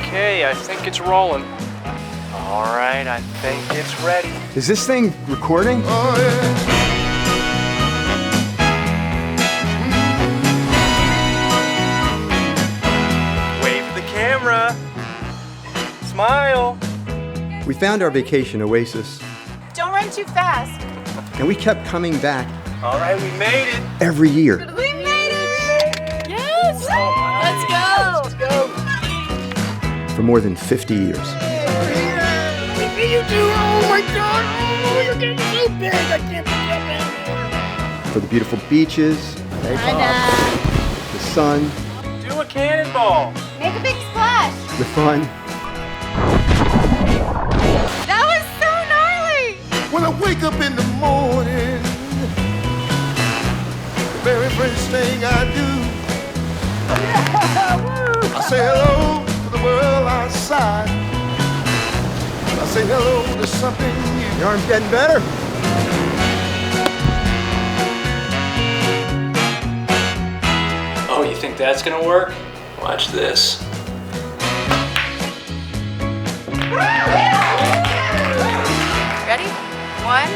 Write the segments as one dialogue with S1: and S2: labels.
S1: Okay, I think it's rolling. All right, I think it's ready.
S2: Is this thing recording?
S3: Oh, yeah.
S1: Wave to the camera. Smile.
S2: We found our vacation oasis,
S4: Don't run too fast.
S2: and we kept coming back
S1: All right, we made it.
S2: every year.
S4: We made it! Yes! Let's go!
S1: Let's go.
S2: For more than 50 years.
S5: You do? Oh my God! Oh, you're getting so big. I can't pick you up anymore.
S2: For the beautiful beaches,
S4: Hi, Dad.
S2: the sun,
S1: Do a cannonball.
S4: Make a big splash.
S2: the fun.
S4: That was so gnarly!
S3: When I wake up in the morning, the very first thing I do, I say hello to the world outside. I say hello to something new.
S2: Your arm's getting better.
S1: Oh, you think that's gonna work? Watch this.
S4: Ready? 1,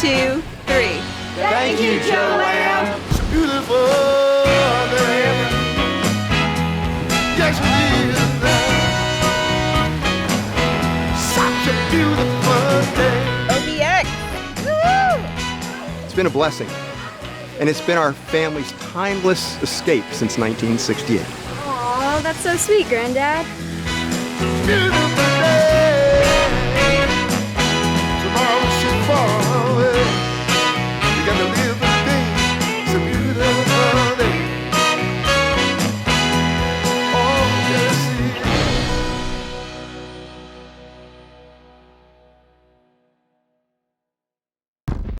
S4: 2, 3. Thank you, Joanne.
S3: It's beautiful day. Yes, it is. Such a beautiful day.
S4: OBX.
S2: It's been a blessing. And it's been our family's timeless escape since 1968.
S6: Aw, that's so sweet, Granddad.
S3: Beautiful